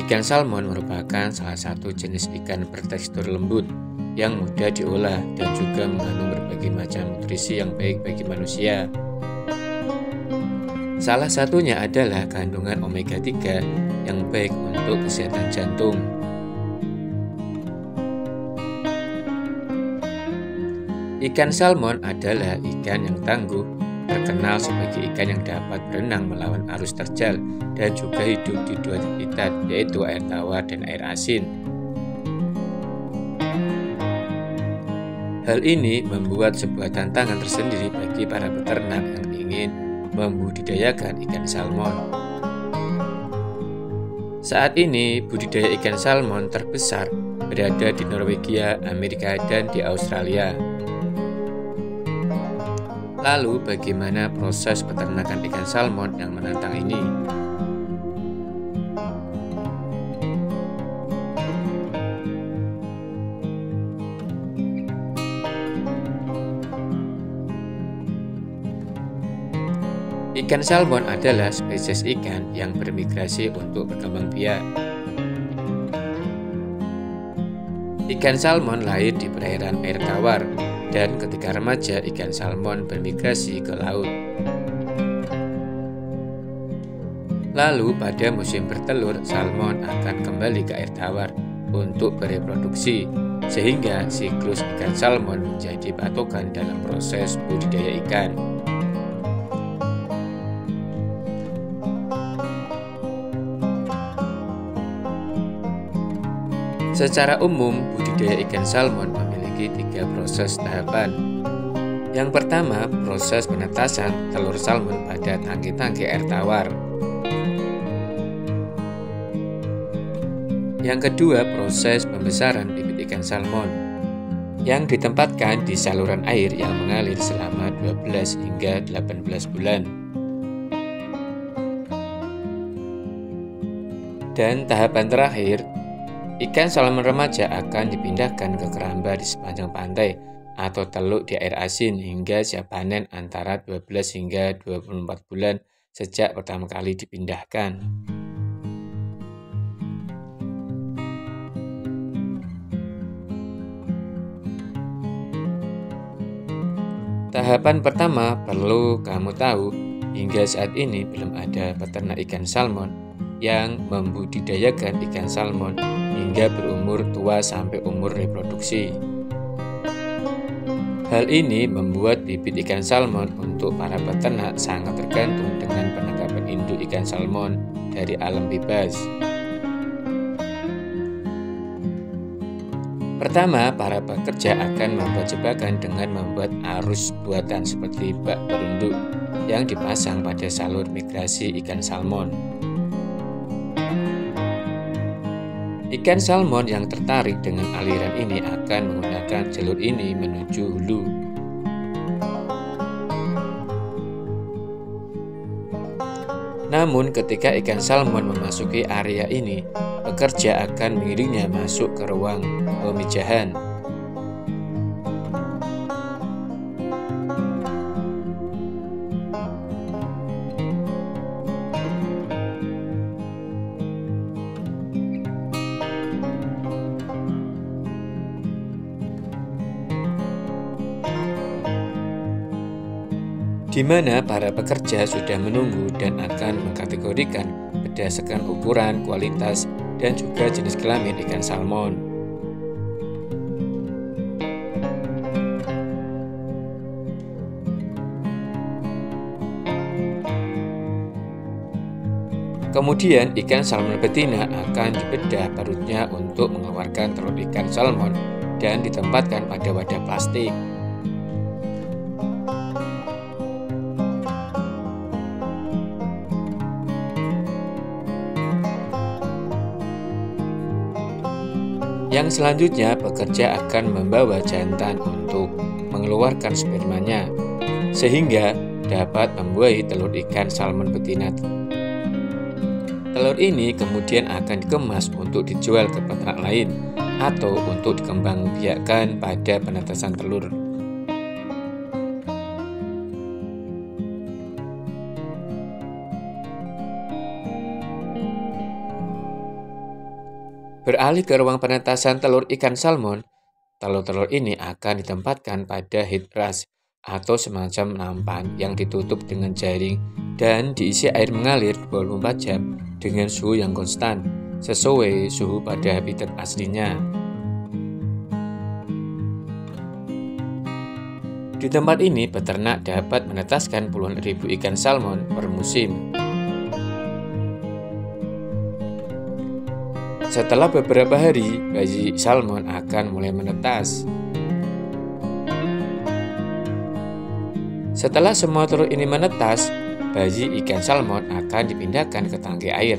Ikan salmon merupakan salah satu jenis ikan bertekstur lembut yang mudah diolah dan juga mengandung berbagai macam nutrisi yang baik bagi manusia. Salah satunya adalah kandungan omega 3 yang baik untuk kesehatan jantung. Ikan salmon adalah ikan yang tangguh, terkenal sebagai ikan yang dapat berenang melawan arus terjal dan juga hidup di dua habitat, yaitu air tawar dan air asin. Hal ini membuat sebuah tantangan tersendiri bagi para peternak yang ingin membudidayakan ikan salmon. Saat ini, budidaya ikan salmon terbesar berada di Norwegia, Amerika, dan di Australia. Lalu, bagaimana proses peternakan ikan salmon yang menantang ini? Ikan salmon adalah spesies ikan yang bermigrasi untuk berkembang biak. Ikan salmon lahir di perairan air tawar, dan ketika remaja ikan salmon bermigrasi ke laut. Lalu pada musim bertelur, salmon akan kembali ke air tawar untuk bereproduksi, sehingga siklus ikan salmon menjadi patokan dalam proses budidaya ikan. Secara umum, budidaya ikan salmon memiliki 3 proses tahapan. Yang pertama, proses penetasan telur salmon pada tangki-tangki air tawar. Yang kedua, proses pembesaran bibit ikan salmon yang ditempatkan di saluran air yang mengalir selama 12 hingga 18 bulan. Dan tahapan terakhir, ikan salmon remaja akan dipindahkan ke keramba di sepanjang pantai atau teluk di air asin hingga siap panen antara 12 hingga 24 bulan sejak pertama kali dipindahkan. Tahapan pertama perlu kamu tahu, hingga saat ini belum ada peternak ikan salmon yang membudidayakan ikan salmon hingga berumur tua sampai umur reproduksi. Hal ini membuat bibit ikan salmon untuk para peternak sangat tergantung dengan penangkapan induk ikan salmon dari alam bebas. Pertama, para pekerja akan membuat jebakan dengan membuat arus buatan seperti bak perunduk yang dipasang pada salur migrasi ikan salmon. Ikan salmon yang tertarik dengan aliran ini akan menggunakan jalur ini menuju hulu. Namun ketika ikan salmon memasuki area ini, pekerja akan mengiringnya masuk ke ruang pemijahan. Di mana para pekerja sudah menunggu dan akan mengkategorikan berdasarkan ukuran, kualitas, dan juga jenis kelamin ikan salmon. Kemudian ikan salmon betina akan dibedah perutnya untuk mengeluarkan telur ikan salmon dan ditempatkan pada wadah plastik. Yang selanjutnya, pekerja akan membawa jantan untuk mengeluarkan spermanya, sehingga dapat membuahi telur ikan salmon betina. Telur ini kemudian akan dikemas untuk dijual ke peternak lain atau untuk dikembangbiakkan pada penetasan telur. Beralih ke ruang penetasan telur ikan salmon, telur-telur ini akan ditempatkan pada head brush atau semacam nampan yang ditutup dengan jaring dan diisi air mengalir 24 jam dengan suhu yang konstan, sesuai suhu pada habitat aslinya. Di tempat ini, peternak dapat menetaskan puluhan ribu ikan salmon per musim. Setelah beberapa hari, bayi salmon akan mulai menetas. Setelah semua telur ini menetas, bayi ikan salmon akan dipindahkan ke tangki air.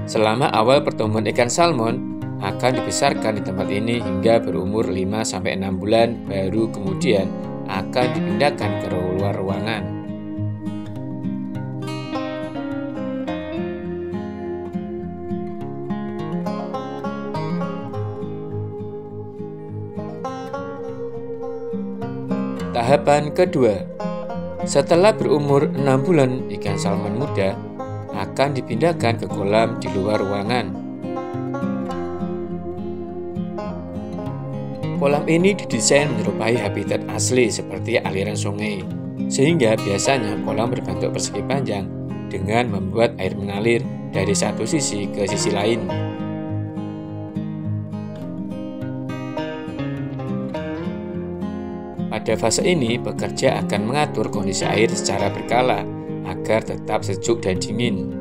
Selama awal pertumbuhan ikan salmon akan dibesarkan di tempat ini hingga berumur 5-6 bulan, baru kemudian akan dipindahkan ke luar ruangan. Tahapan kedua, setelah berumur 6 bulan, ikan salmon muda akan dipindahkan ke kolam di luar ruangan. Kolam ini didesain menyerupai habitat asli seperti aliran sungai, sehingga biasanya kolam berbentuk persegi panjang dengan membuat air mengalir dari satu sisi ke sisi lain. Pada fase ini, pekerja akan mengatur kondisi air secara berkala agar tetap sejuk dan dingin.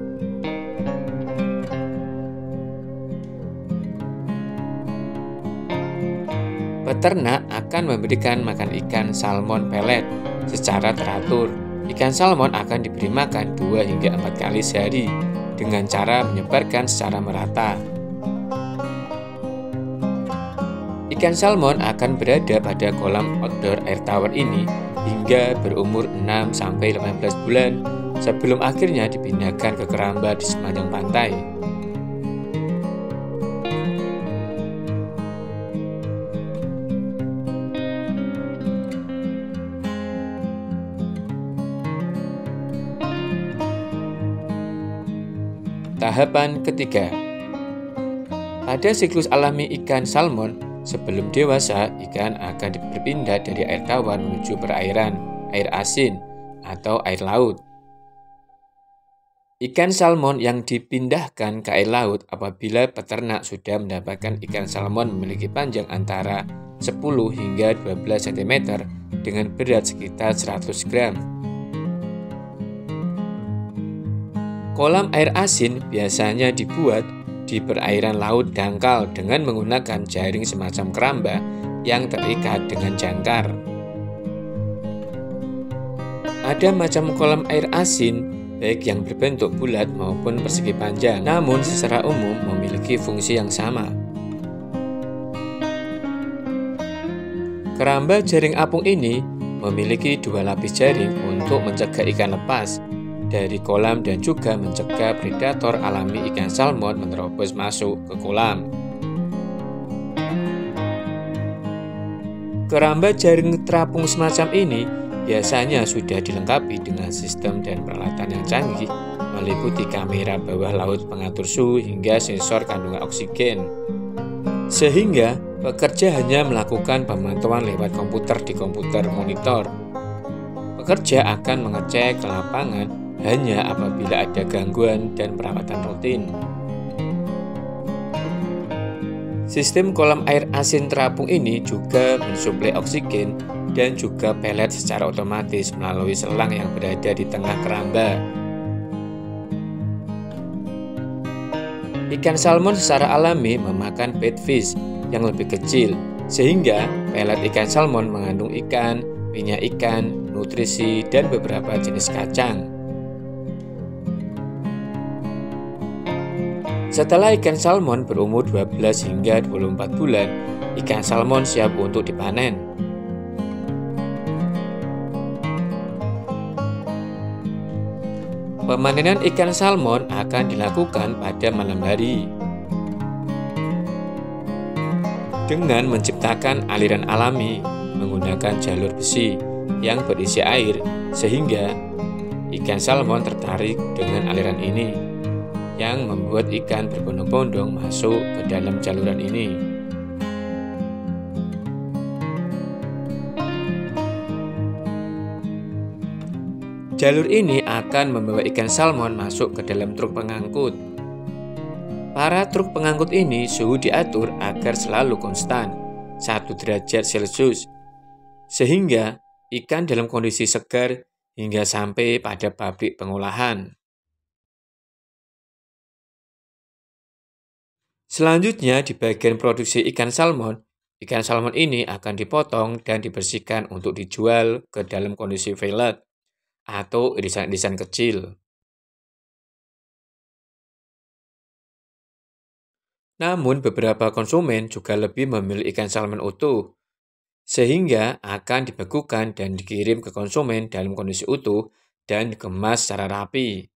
Peternak akan memberikan makan ikan salmon pelet secara teratur. Ikan salmon akan diberi makan 2 hingga 4 kali sehari dengan cara menyebarkan secara merata. Ikan salmon akan berada pada kolam outdoor air tower ini hingga berumur 6-15 bulan sebelum akhirnya dipindahkan ke keramba di sepanjang pantai. Tahapan ketiga, pada siklus alami ikan salmon, sebelum dewasa, ikan akan berpindah dari air tawar menuju perairan, air asin, atau air laut. Ikan salmon yang dipindahkan ke air laut apabila peternak sudah mendapatkan ikan salmon memiliki panjang antara 10 hingga 12 cm dengan berat sekitar 100 gram. Kolam air asin biasanya dibuat di perairan laut dangkal dengan menggunakan jaring semacam keramba yang terikat dengan jangkar. Ada macam kolam air asin, baik yang berbentuk bulat maupun persegi panjang, namun secara umum memiliki fungsi yang sama. Keramba jaring apung ini memiliki 2 lapis jaring untuk mencegah ikan lepas dari kolam dan juga mencegah predator alami ikan salmon menerobos masuk ke kolam. Keramba jaring terapung semacam ini biasanya sudah dilengkapi dengan sistem dan peralatan yang canggih, meliputi kamera bawah laut pengatur suhu hingga sensor kandungan oksigen. Sehingga pekerja hanya melakukan pemantauan lewat komputer di komputer monitor. Pekerja akan mengecek ke lapangan hanya apabila ada gangguan dan perawatan rutin. Sistem kolam air asin terapung ini juga mensuplai oksigen dan juga pelet secara otomatis melalui selang yang berada di tengah keramba. Ikan salmon secara alami memakan bait fish yang lebih kecil, sehingga pelet ikan salmon mengandung ikan, minyak ikan, nutrisi, dan beberapa jenis kacang. Setelah ikan salmon berumur 12 hingga 24 bulan, ikan salmon siap untuk dipanen. Pemanenan ikan salmon akan dilakukan pada malam hari dengan menciptakan aliran alami menggunakan jalur besi yang berisi air sehingga ikan salmon tertarik dengan aliran ini. yang membuat ikan berbondong-bondong masuk ke dalam jaluran ini. Jalur ini akan membawa ikan salmon masuk ke dalam truk pengangkut. Para truk pengangkut ini suhu diatur agar selalu konstan, 1 derajat Celcius, sehingga ikan dalam kondisi segar hingga sampai pada pabrik pengolahan. Selanjutnya, di bagian produksi ikan salmon ini akan dipotong dan dibersihkan untuk dijual ke dalam kondisi fillet atau irisan-irisan kecil. Namun, beberapa konsumen juga lebih memilih ikan salmon utuh, sehingga akan dibekukan dan dikirim ke konsumen dalam kondisi utuh dan dikemas secara rapi.